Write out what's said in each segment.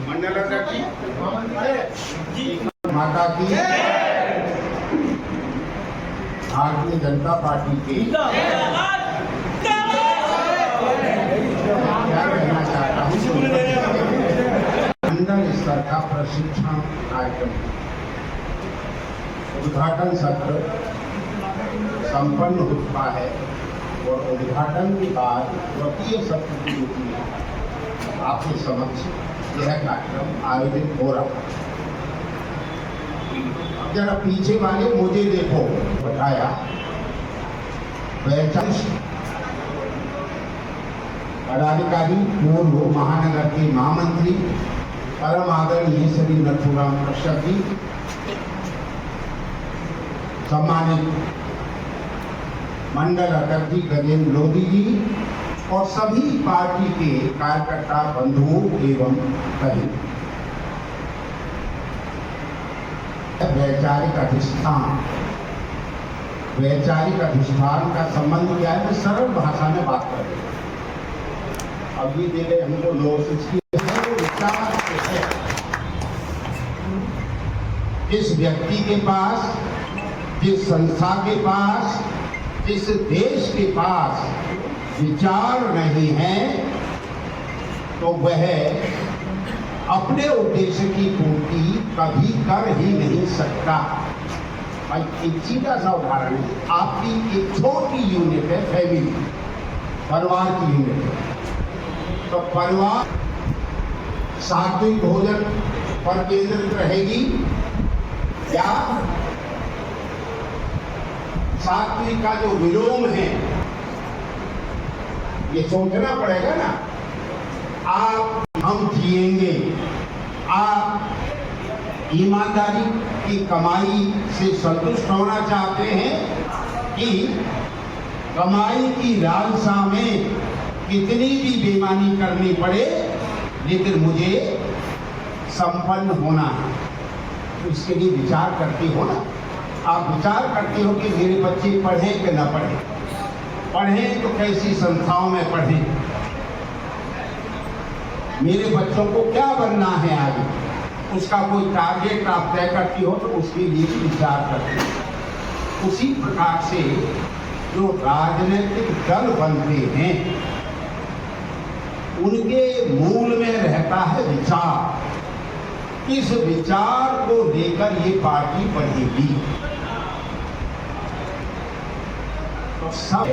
मंडल अध्यक्ष माता की भारतीय जनता पार्टी के क्या कहना चाहता हूँ, मंडल स्तर का प्रशिक्षण कार्यक्रम उद्घाटन सत्र संपन्न हो चुका है और उद्घाटन के बाद द्वितीय सत्र के रूप में आपके समक्ष यह कार्यक्रम आयोजित हो रहा है। जरा पीछे वाले मुझे देखो, बताया पदाधिकारी, पूर्व महानगर के महामंत्री परम आदरणीय श्री नथुराम कश्यप जी, सम्मानित मंडल अध्यक्ष गजेंद्र लोधी जी और सभी पार्टी के कार्यकर्ता बंधुओं एवं बहन। वैचारिक अधिष्ठान का संबंध क्या है, मैं सरल भाषा में बात कर रही हूँ। अब ये देखे हमको नोटिस की है, वो विचार है। जिस व्यक्ति के पास, जिस संस्था के पास, जिस देश के पास विचार नहीं है तो वह अपने उद्देश्य की पूर्ति कभी कर ही नहीं सकता। भाई एक सीधा सा उदाहरण है, आपकी एक छोटी यूनिट है, फैमिली, परिवार की यूनिट है, तो परिवार सात्विक भोजन पर केंद्रित रहेगी या सात्विक का जो विलोम है ये सोचना पड़ेगा ना। आप हम जिएंगे, आप ईमानदारी की कमाई से संतुष्ट होना चाहते हैं कि कमाई की लालसा में कितनी भी बेईमानी करनी पड़े लेकिन मुझे संपन्न होना है, तो इसके लिए विचार करते हो ना। आप विचार करते हो कि मेरे बच्चे पढ़ें कि न पढ़ें, पढ़ें तो कैसी संस्थाओं में पढ़ें, मेरे बच्चों को क्या बनना है आगे, उसका कोई टारगेट आप तय करती हो तो उसके लिए विचार करते हो। उसी प्रकार से जो राजनीतिक दल बनते हैं उनके मूल में रहता है विचार। किस विचार को लेकर ये पार्टी बढ़ेगी, तो सब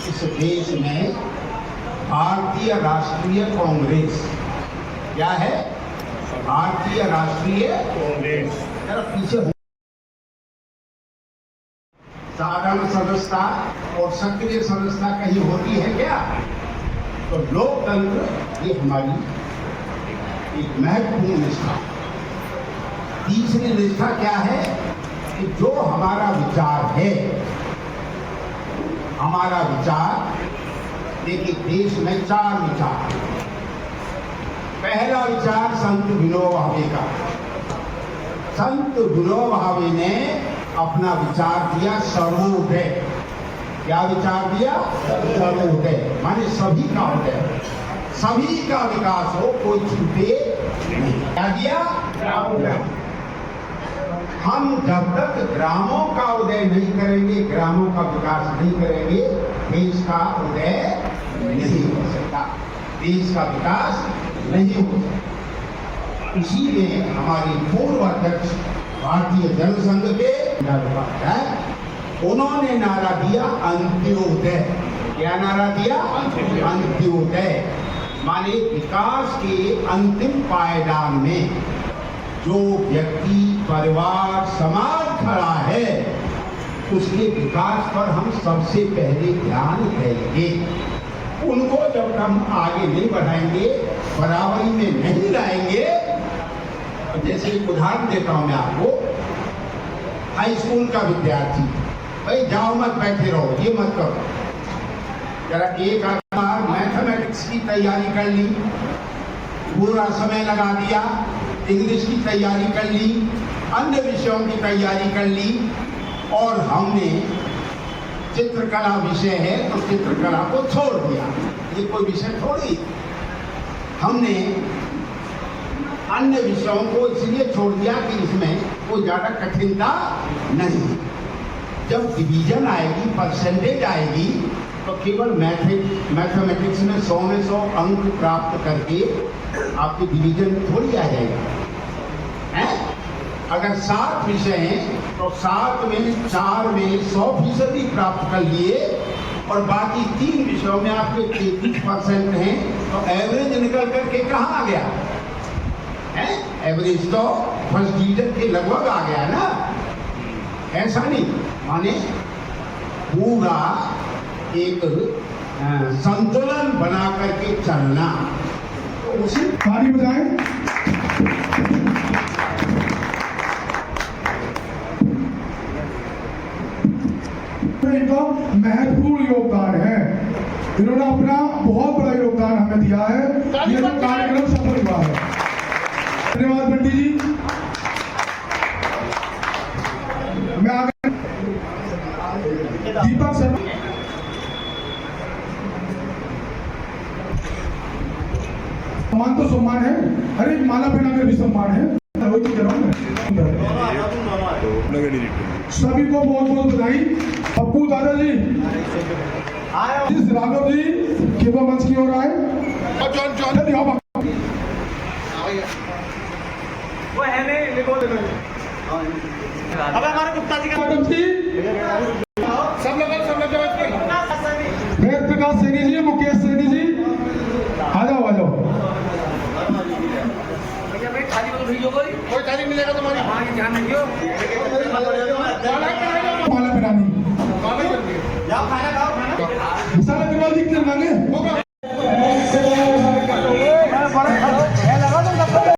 इस देश में भारतीय राष्ट्रीय कांग्रेस, क्या है, भारतीय राष्ट्रीय कांग्रेस, जरा पीछे साधारण सदस्यता और सक्रिय सदस्यता कहीं होती है क्या? तो लोकतंत्र ये हमारी एक महत्वपूर्ण निष्ठा। तीसरी निष्ठा क्या है कि जो हमारा विचार है, हमारा विचार, देखिए देश में 4 विचार। पहला विचार संत विनोबा भावे का। संत विनोबा भावे ने अपना विचार दिया सर्वोदय। क्या विचार दिया? सर्वोदय, माने सभी का उदय, सभी का विकास हो, कोई छूटे नहीं। क्या दिया? ग्रामोदय। हम जब तक ग्रामों का उदय नहीं करेंगे, ग्रामों का विकास नहीं करेंगे, देश का उदय नहीं हो सकता, देश का विकास नहीं हो सकता। इसीलिए हमारे पूर्व अध्यक्ष भारतीय जनसंघ के उन्होंने नारा दिया अंत्योदय। क्या नारा दिया? अंत्योदय, माने विकास के अंतिम पायदान में जो व्यक्ति, परिवार, समाज खड़ा है उसके विकास पर हम सबसे पहले ध्यान देंगे। उनको जब हम आगे नहीं बढ़ाएंगे, बराबरी में नहीं लाएंगे, जैसे एक उदाहरण देता हूं मैं आपको, हाई स्कूल का विद्यार्थी, भाई जाओ मत, बैठे रहो, ये मत करो, जरा एक बार मैथमेटिक्स की तैयारी कर ली, पूरा समय लगा दिया, इंग्लिश की तैयारी कर ली, अन्य विषयों की तैयारी कर ली, और हमने चित्रकला विषय है तो चित्रकला को छोड़ दिया, ये कोई विषय थोड़ी। हमने अन्य विषयों को इसलिए छोड़ दिया कि इसमें कोई ज्यादा कठिनता नहीं। जब डिवीजन आएगी, परसेंटेज आएगी, तो केवल मैथमेटिक्स में 100 में 100 अंक प्राप्त करके आपकी डिवीजन थोड़ी आ जाएगा है? अगर 7 विषय हैं तो 7 में 4 में 100% प्राप्त कर लिए और बाकी 3 विषयों में आपके 33% हैं, तो एवरेज निकल करके कहाँ आ गया है? एवरेज तो फर्स्ट डिवीजन के लगभग आ गया ना। ऐसा नहीं, माने पूरा एक संतुलन बना करके चलना। तो उसी ताली बजाएं। इनका महत्वपूर्ण योगदान है, इन्होंने अपना बहुत बड़ा योगदान हमें दिया है, ये कार्यक्रम सफल हुआ है। धन्यवाद बंटी जी। मैं आगे दीपक शर्मा। सम्मान तो सम्मान है, अरे माला पहनाकर भी सम्मान है। सभी को बहुत बहुत बधाई। पप्पू दादाजी, राघव जी कृपा मंच की ओर आए। वो है नहीं, लिखो अब हमारे गुप्ता जी का सब लोग वेद प्रकाश सैनी जी, मुकेश सैनी जी, आ जाओ आ जाओ। कोई तारीख मिलेगा तुम्हारी, ध्यान रखियो। माला पहनानी